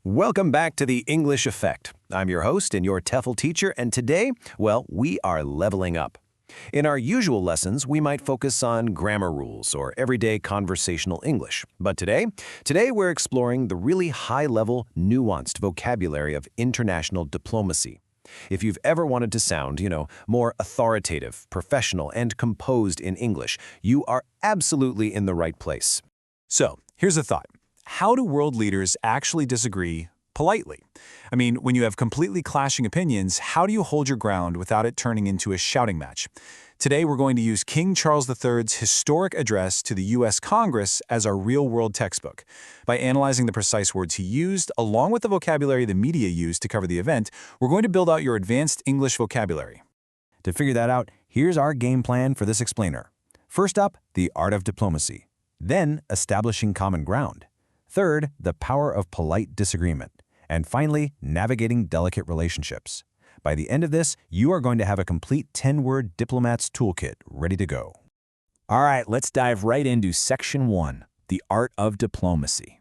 Welcome back to the English Effect. I'm your host and your TEFL teacher, and today, well, we are leveling up. In our usual lessons, we might focus on grammar rules or everyday conversational English. But today we're exploring the really high-level, nuanced vocabulary of international diplomacy. If you've ever wanted to sound, more authoritative, professional, and composed in English, you are absolutely in the right place. So, here's a thought. How do world leaders actually disagree politely? I mean, when you have completely clashing opinions, how do you hold your ground without it turning into a shouting match? Today, we're going to use King Charles III's historic address to the U.S. Congress as our real-world textbook. By analyzing the precise words he used, along with the vocabulary the media used to cover the event, we're going to build out your advanced English vocabulary. To figure that out, here's our game plan for this explainer. First up, the art of diplomacy. Then, establishing common ground. Third, the power of polite disagreement. And finally, navigating delicate relationships. By the end of this, you are going to have a complete 10-word Diplomat's Toolkit ready to go. All right, let's dive right into Section 1, the art of diplomacy.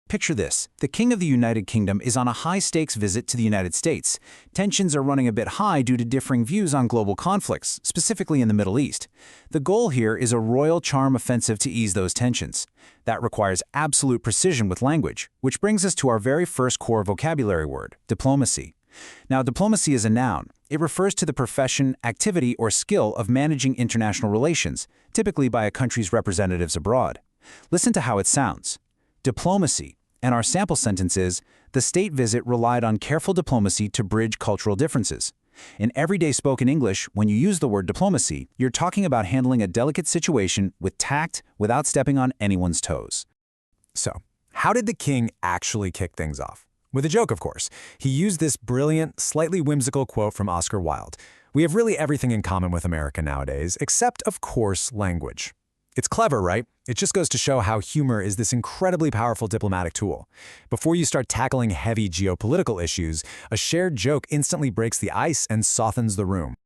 Picture this. The King of the United Kingdom is on a high-stakes visit to the United States. Tensions are running a bit high due to differing views on global conflicts, specifically in the Middle East. The goal here is a royal charm offensive to ease those tensions. That requires absolute precision with language, which brings us to our very first core vocabulary word, diplomacy. Now, diplomacy is a noun. It refers to the profession, activity, or skill of managing international relations, typically by a country's representatives abroad. Listen to how it sounds. Diplomacy, and our sample sentence is, the state visit relied on careful diplomacy to bridge cultural differences. In everyday spoken English, when you use the word diplomacy, you're talking about handling a delicate situation with tact without stepping on anyone's toes. So, how did the king actually kick things off? With a joke, of course. He used this brilliant, slightly whimsical quote from Oscar Wilde. We have really everything in common with America nowadays, except, of course, language. It's clever, right? It just goes to show how humor is this incredibly powerful diplomatic tool. Before you start tackling heavy geopolitical issues, a shared joke instantly breaks the ice and softens the room.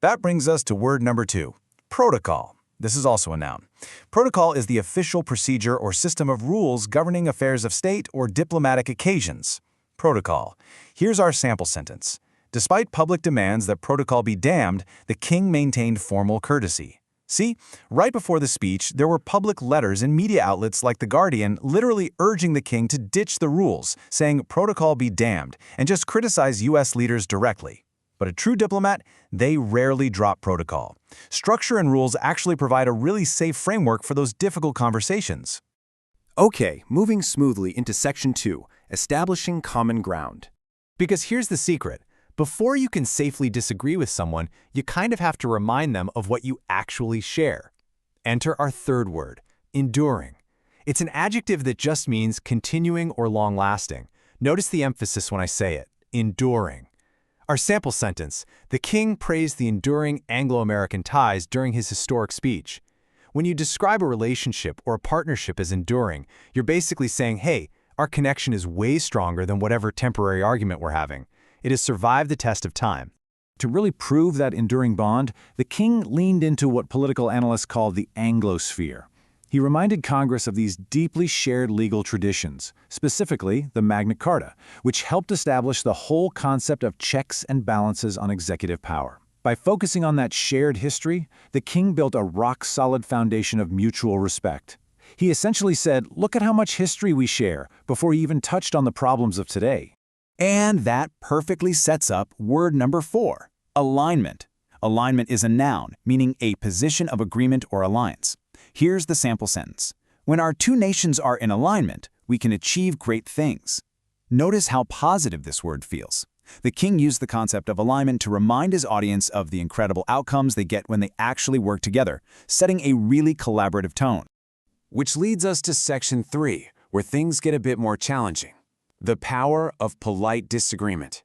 That brings us to word number 2, protocol. This is also a noun. Protocol is the official procedure or system of rules governing affairs of state or diplomatic occasions. Protocol. Here's our sample sentence. Despite public demands that protocol be damned, the king maintained formal courtesy. See, right before the speech, there were public letters in media outlets like The Guardian literally urging the king to ditch the rules, saying protocol be damned, and just criticize U.S. leaders directly. But a true diplomat, they rarely drop protocol. Structure and rules actually provide a really safe framework for those difficult conversations. Okay, moving smoothly into Section 2, establishing common ground. Because here's the secret. Before you can safely disagree with someone, you kind of have to remind them of what you actually share. Enter our third word, enduring. It's an adjective that just means continuing or long-lasting. Notice the emphasis when I say it, enduring. Our sample sentence, the king praised the enduring Anglo-American ties during his historic speech. When you describe a relationship or a partnership as enduring, you're basically saying, hey, our connection is way stronger than whatever temporary argument we're having. It has survived the test of time. To really prove that enduring bond, the king leaned into what political analysts call the Anglosphere. He reminded Congress of these deeply shared legal traditions, specifically the Magna Carta, which helped establish the whole concept of checks and balances on executive power. By focusing on that shared history, the king built a rock-solid foundation of mutual respect. He essentially said, look at how much history we share, before he even touched on the problems of today. And that perfectly sets up word number 4, alignment. Alignment is a noun, meaning a position of agreement or alliance. Here's the sample sentence. When our two nations are in alignment, we can achieve great things. Notice how positive this word feels. The king used the concept of alignment to remind his audience of the incredible outcomes they get when they actually work together, setting a really collaborative tone. Which leads us to Section 3, where things get a bit more challenging. The power of polite disagreement.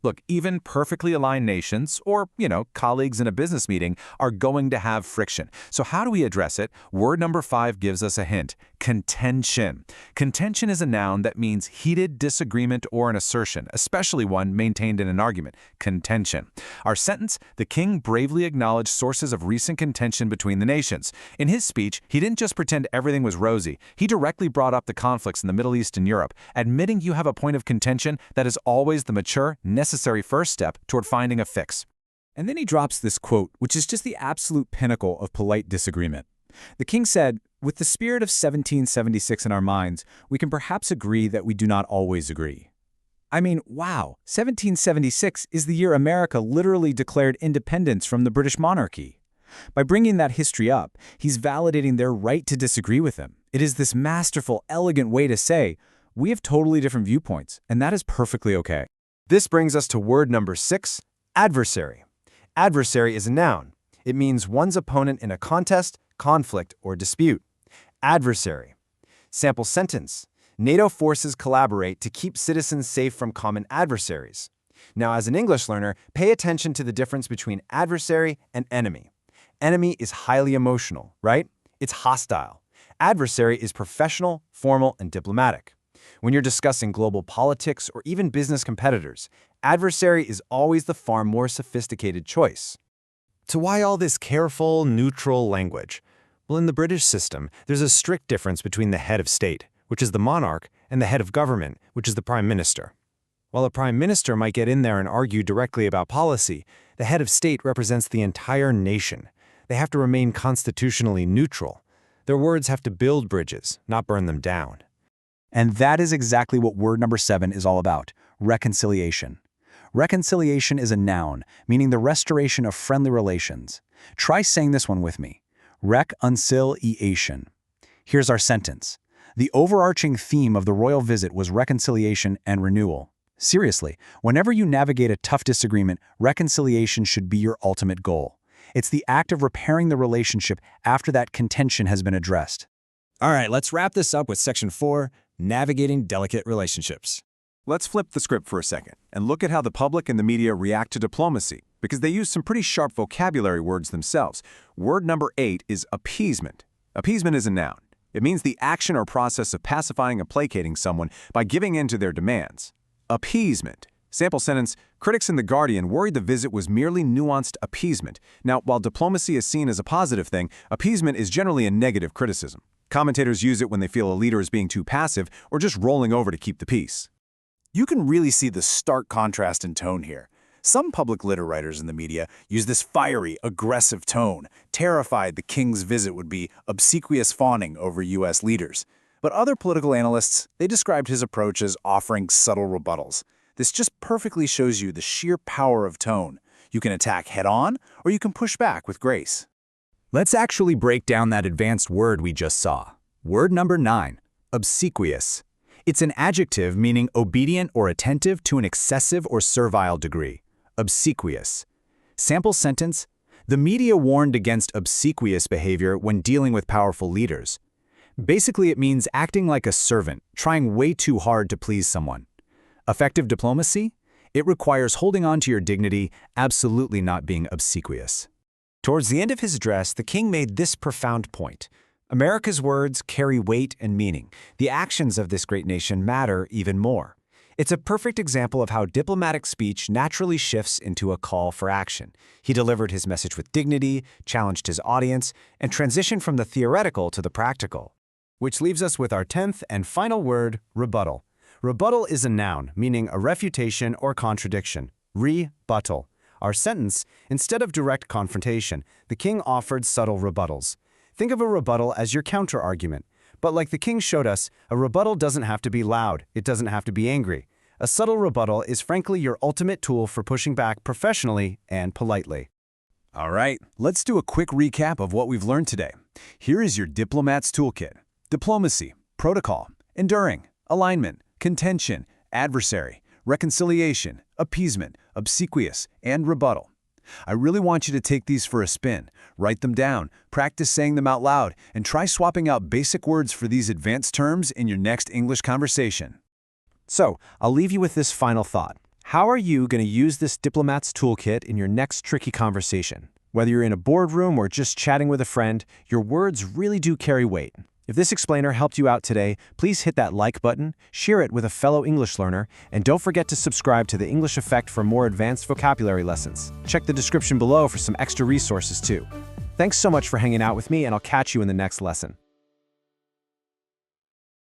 Look, even perfectly aligned nations or, colleagues in a business meeting are going to have friction. So how do we address it? Word number 5 gives us a hint. Contention. Contention is a noun that means heated disagreement or an assertion, especially one maintained in an argument. Contention. Our sentence, the king bravely acknowledged sources of recent contention between the nations. In his speech, he didn't just pretend everything was rosy. He directly brought up the conflicts in the Middle East and Europe, admitting you have a point of contention that is always the mature, necessary first step toward finding a fix. And then he drops this quote, which is just the absolute pinnacle of polite disagreement. The king said, "With the spirit of 1776 in our minds, we can perhaps agree that we do not always agree." I mean, wow, 1776 is the year America literally declared independence from the British monarchy. By bringing that history up, he's validating their right to disagree with him. It is this masterful, elegant way to say, we have totally different viewpoints, and that is perfectly okay. This brings us to word number 6, adversary. Adversary is a noun. It means one's opponent in a contest, conflict, or dispute. Adversary. Sample sentence. NATO forces collaborate to keep citizens safe from common adversaries. Now, as an English learner, pay attention to the difference between adversary and enemy. Enemy is highly emotional, right? It's hostile. Adversary is professional, formal, and diplomatic. When you're discussing global politics or even business competitors, adversary is always the far more sophisticated choice. So why all this careful, neutral language? Well, in the British system, there's a strict difference between the head of state, which is the monarch, and the head of government, which is the prime minister. While a prime minister might get in there and argue directly about policy, the head of state represents the entire nation. They have to remain constitutionally neutral. Their words have to build bridges, not burn them down. And that is exactly what word number 7 is all about, reconciliation. Reconciliation is a noun, meaning the restoration of friendly relations. Try saying this one with me. Reconciliation. Here's our sentence. The overarching theme of the royal visit was reconciliation and renewal. Seriously, whenever you navigate a tough disagreement, reconciliation should be your ultimate goal. It's the act of repairing the relationship after that contention has been addressed. All right, let's wrap this up with Section 4, Navigating Delicate Relationships. Let's flip the script for a second and look at how the public and the media react to diplomacy, because they use some pretty sharp vocabulary words themselves. Word number 8 is appeasement. Appeasement is a noun. It means the action or process of pacifying and placating someone by giving in to their demands. Appeasement. Sample sentence, critics in The Guardian worried the visit was merely nuanced appeasement. Now, while diplomacy is seen as a positive thing, appeasement is generally a negative criticism. Commentators use it when they feel a leader is being too passive or just rolling over to keep the peace. You can really see the stark contrast in tone here. Some public litter writers in the media use this fiery, aggressive tone, terrified the king's visit would be obsequious fawning over U.S. leaders. But other political analysts, they described his approach as offering subtle rebuttals. This just perfectly shows you the sheer power of tone. You can attack head-on, or you can push back with grace. Let's actually break down that advanced word we just saw. Word number 9, obsequious. It's an adjective meaning obedient or attentive to an excessive or servile degree. Obsequious. Sample sentence, the media warned against obsequious behavior when dealing with powerful leaders. Basically, it means acting like a servant, trying way too hard to please someone. Effective diplomacy? It requires holding on to your dignity, absolutely not being obsequious. Towards the end of his address, the king made this profound point. America's words carry weight and meaning. The actions of this great nation matter even more. It's a perfect example of how diplomatic speech naturally shifts into a call for action. He delivered his message with dignity, challenged his audience, and transitioned from the theoretical to the practical. Which leaves us with our 10th and final word, rebuttal. Rebuttal is a noun, meaning a refutation or contradiction. Rebuttal. Our sentence, instead of direct confrontation, the king offered subtle rebuttals. Think of a rebuttal as your counter-argument. But like the king showed us, a rebuttal doesn't have to be loud. It doesn't have to be angry. A subtle rebuttal is frankly your ultimate tool for pushing back professionally and politely. All right, let's do a quick recap of what we've learned today. Here is your Diplomat's Toolkit. Diplomacy, protocol, enduring, alignment, contention, adversary, reconciliation, appeasement, obsequious, and rebuttal. I really want you to take these for a spin, write them down, practice saying them out loud, and try swapping out basic words for these advanced terms in your next English conversation. So, I'll leave you with this final thought. How are you going to use this Diplomat's Toolkit in your next tricky conversation? Whether you're in a boardroom or just chatting with a friend, your words really do carry weight. If this explainer helped you out today, please hit that like button, share it with a fellow English learner, and don't forget to subscribe to The English Effect for more advanced vocabulary lessons. Check the description below for some extra resources too. Thanks so much for hanging out with me, and I'll catch you in the next lesson.